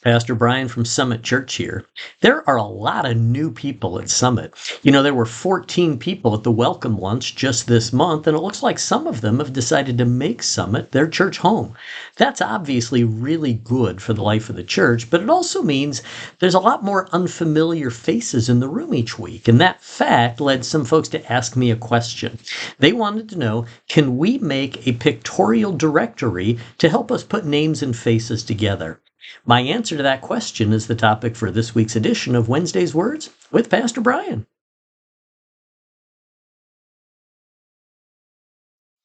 Pastor Brian from Summit Church here. There are a lot of new people at Summit. There were 14 people at the welcome lunch just this month, and it looks like some of them have decided to make Summit their church home. That's obviously really good for the life of the church, but it also means there's a lot more unfamiliar faces in the room each week, and that fact led some folks to ask me a question. They wanted to know, can we make a pictorial directory to help us put names and faces together? My answer to that question is the topic for this week's edition of Wednesday's Words with Pastor Brian.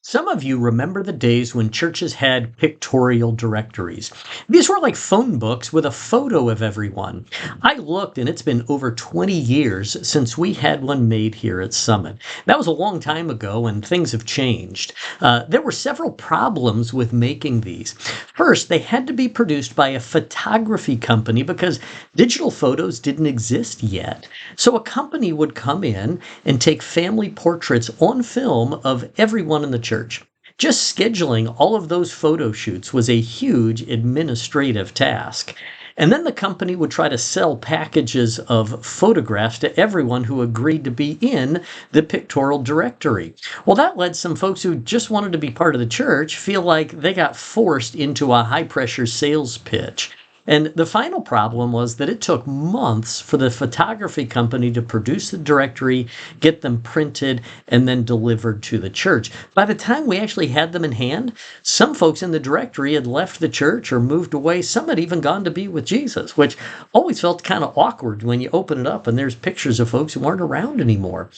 Some of you remember the days when churches had pictorial directories. These were like phone books with a photo of everyone. I looked, and it's been over 20 years since we had one made here at Summit. That was a long time ago, and things have changed. There were several problems with making these. First, they had to be produced by a photography company because digital photos didn't exist yet. So a company would come in and take family portraits on film of everyone in the church. Just scheduling all of those photo shoots was a huge administrative task. And then the company would try to sell packages of photographs to everyone who agreed to be in the pictorial directory. Well, that led some folks who just wanted to be part of the church feel like they got forced into a high-pressure sales pitch. And the final problem was that it took months for the photography company to produce the directory, get them printed, and then delivered to the church. By the time we actually had them in hand, some folks in the directory had left the church or moved away. Some had even gone to be with Jesus, which always felt kind of awkward when you open it up and there's pictures of folks who aren't around anymore.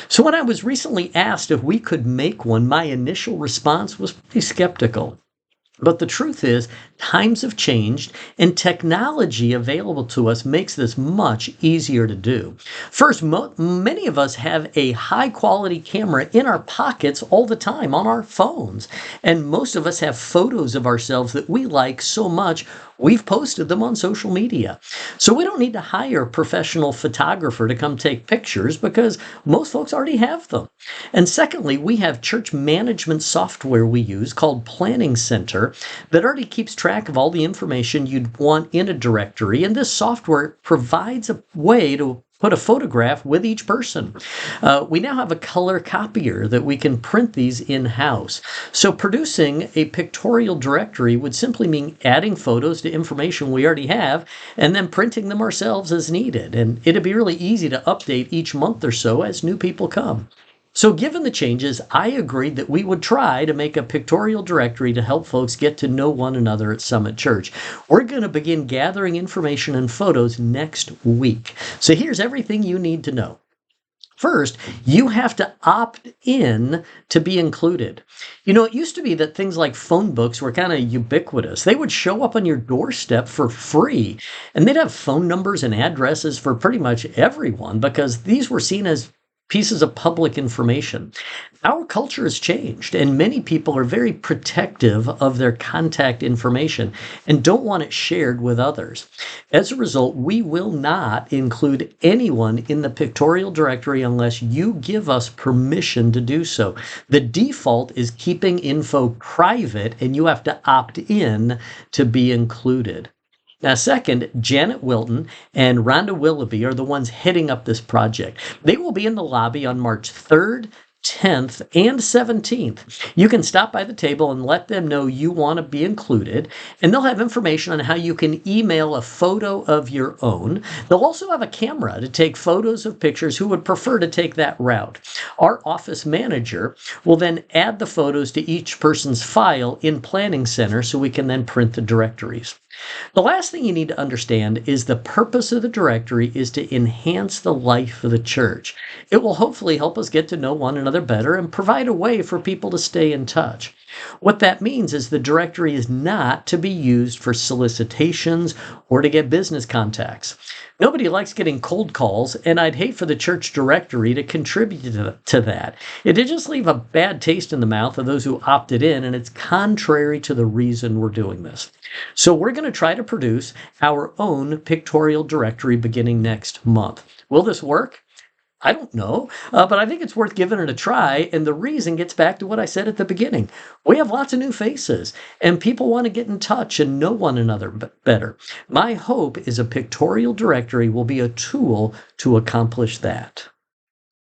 So when I was recently asked if we could make one, my initial response was pretty skeptical. But the truth is, times have changed, and technology available to us makes this much easier to do. First, many of us have a high-quality camera in our pockets all the time on our phones, and most of us have photos of ourselves that we like so much, we've posted them on social media. So we don't need to hire a professional photographer to come take pictures because most folks already have them. And secondly, we have church management software we use called Planning Center that already keeps track of all the information you'd want in a directory. And this software provides a way to put a photograph with each person. We now have a color copier that we can print these in-house. So producing a pictorial directory would simply mean adding photos to information we already have and then printing them ourselves as needed. And it'd be really easy to update each month or so as new people come. So given the changes, I agreed that we would try to make a pictorial directory to help folks get to know one another at Summit Church. We're going to begin gathering information and photos next week. So here's everything you need to know. First, you have to opt in to be included. It used to be that things like phone books were kind of ubiquitous. They would show up on your doorstep for free, and they'd have phone numbers and addresses for pretty much everyone because these were seen as pieces of public information. Our culture has changed, and many people are very protective of their contact information and don't want it shared with others. As a result, we will not include anyone in the pictorial directory unless you give us permission to do so. The default is keeping info private, and you have to opt in to be included. Now, second, Janet Wilton and Rhonda Willoughby are the ones heading up this project. They will be in the lobby on March 3rd, 10th, and 17th. You can stop by the table and let them know you want to be included, and they'll have information on how you can email a photo of your own. They'll also have a camera to take photos of pictures who would prefer to take that route. Our office manager will then add the photos to each person's file in Planning Center so we can then print the directories. The last thing you need to understand is the purpose of the directory is to enhance the life of the church. It will hopefully help us get to know one another better and provide a way for people to stay in touch. What that means is the directory is not to be used for solicitations or to get business contacts. Nobody likes getting cold calls, and I'd hate for the church directory to contribute to that. It'd just leave a bad taste in the mouth of those who opted in, and it's contrary to the reason we're doing this. So we're going to try to produce our own pictorial directory beginning next month. Will this work? I don't know, but I think it's worth giving it a try. And the reason gets back to what I said at the beginning. We have lots of new faces, and people want to get in touch and know one another better. My hope is a pictorial directory will be a tool to accomplish that.